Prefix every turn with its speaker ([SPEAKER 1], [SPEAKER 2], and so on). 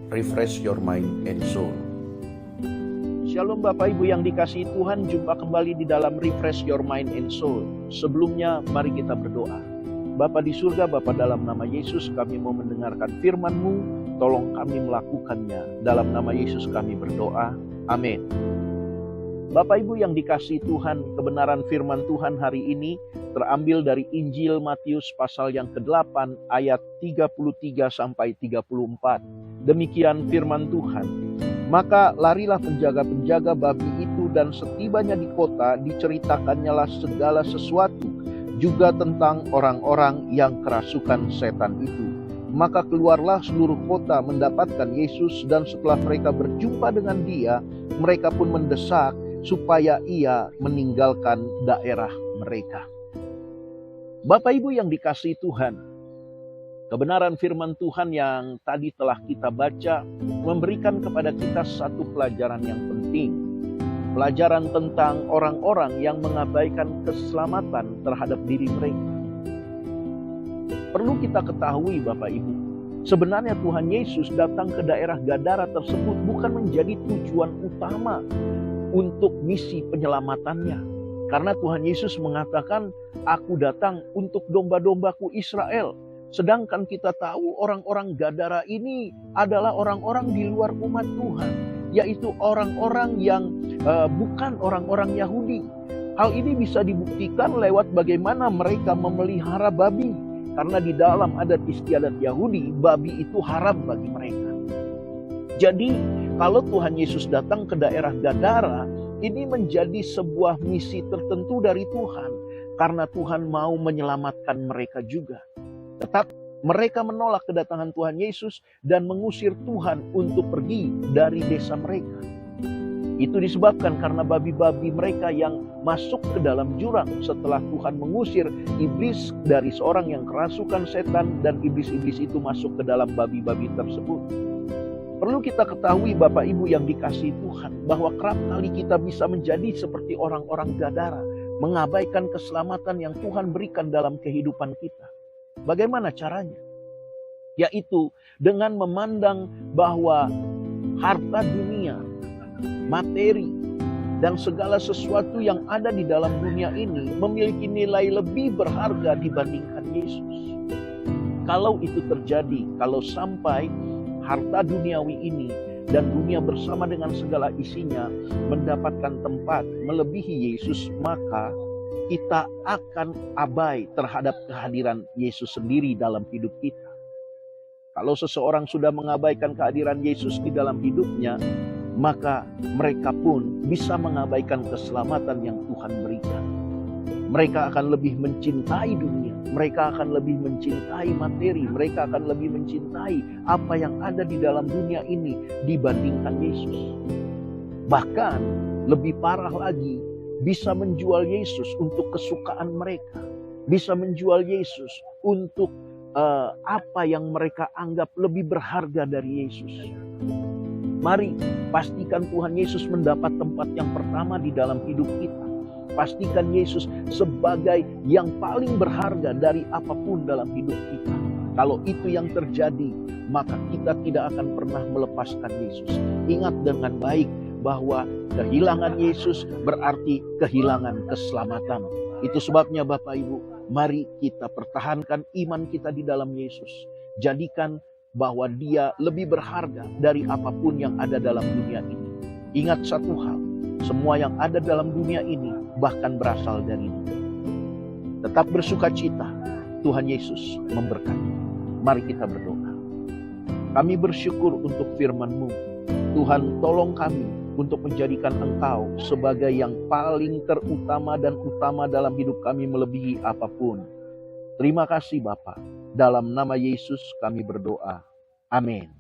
[SPEAKER 1] refresh your mind and soul.
[SPEAKER 2] Shalom Bapak Ibu yang dikasihi Tuhan, jumpa kembali di dalam Refresh Your Mind and Soul. Sebelumnya mari kita berdoa. Bapa di surga, Bapa dalam nama Yesus kami mau mendengarkan firman-Mu, tolong kami melakukannya. Dalam nama Yesus kami berdoa, amin. Bapak Ibu yang dikasihi Tuhan, kebenaran firman Tuhan hari ini terambil dari Injil Matius pasal yang ke-8 ayat 33 sampai 34. Demikian firman Tuhan. Maka larilah penjaga-penjaga babi itu, dan setibanya di kota diceritakannya segala sesuatu, juga tentang orang-orang yang kerasukan setan itu. Maka keluarlah seluruh kota mendapatkan Yesus, dan setelah mereka berjumpa dengan dia, mereka pun mendesak supaya ia meninggalkan daerah mereka. Bapak Ibu yang dikasihi Tuhan, kebenaran firman Tuhan yang tadi telah kita baca memberikan kepada kita satu pelajaran yang penting. Pelajaran tentang orang-orang yang mengabaikan keselamatan terhadap diri mereka. Perlu kita ketahui Bapak Ibu, sebenarnya Tuhan Yesus datang ke daerah Gadara tersebut bukan menjadi tujuan utama untuk misi penyelamatannya. Karena Tuhan Yesus mengatakan, "Aku datang untuk domba-dombaku Israel." Sedangkan kita tahu orang-orang Gadara ini adalah orang-orang di luar umat Tuhan, yaitu orang-orang yang bukan orang-orang Yahudi. Hal ini bisa dibuktikan lewat bagaimana mereka memelihara babi. Karena di dalam adat istiadat Yahudi, babi itu haram bagi mereka. Jadi kalau Tuhan Yesus datang ke daerah Gadara, ini menjadi sebuah misi tertentu dari Tuhan. Karena Tuhan mau menyelamatkan mereka juga. Tetapi mereka menolak kedatangan Tuhan Yesus dan mengusir Tuhan untuk pergi dari desa mereka. Itu disebabkan karena babi-babi mereka yang masuk ke dalam jurang setelah Tuhan mengusir iblis dari seorang yang kerasukan setan, dan iblis-iblis itu masuk ke dalam babi-babi tersebut. Perlu kita ketahui Bapak Ibu yang dikasihi Tuhan, bahwa kerap kali kita bisa menjadi seperti orang-orang Gadara, mengabaikan keselamatan yang Tuhan berikan dalam kehidupan kita. Bagaimana caranya? Yaitu dengan memandang bahwa harta dunia, materi, dan segala sesuatu yang ada di dalam dunia ini memiliki nilai lebih berharga dibandingkan Yesus. Kalau itu terjadi, kalau sampai harta duniawi ini dan dunia bersama dengan segala isinya mendapatkan tempat melebihi Yesus, maka kita akan abai terhadap kehadiran Yesus sendiri dalam hidup kita. Kalau seseorang sudah mengabaikan kehadiran Yesus di dalam hidupnya, maka mereka pun bisa mengabaikan keselamatan yang Tuhan berikan. Mereka akan lebih mencintai dunia, mereka akan lebih mencintai materi, mereka akan lebih mencintai apa yang ada di dalam dunia ini dibandingkan Yesus. Bahkan lebih parah lagi, bisa menjual Yesus untuk kesukaan mereka. Bisa menjual Yesus untuk apa yang mereka anggap lebih berharga dari Yesus. Mari pastikan Tuhan Yesus mendapat tempat yang pertama di dalam hidup kita. Pastikan Yesus sebagai yang paling berharga dari apapun dalam hidup kita. Kalau itu yang terjadi, maka kita tidak akan pernah melepaskan Yesus. Ingat dengan baik bahwa kehilangan Yesus berarti kehilangan keselamatan. Itu sebabnya Bapak Ibu, mari kita pertahankan iman kita di dalam Yesus. Jadikan bahwa dia lebih berharga dari apapun yang ada dalam dunia ini. Ingat satu hal, semua yang ada dalam dunia ini bahkan berasal dari dia. Tetap bersukacita, Tuhan Yesus memberkati. Mari kita berdoa. Kami bersyukur untuk firman-Mu. Tuhan, tolong kami untuk menjadikan Engkau sebagai yang paling terutama dan utama dalam hidup kami melebihi apapun. Terima kasih Bapa. Dalam nama Yesus kami berdoa. Amin.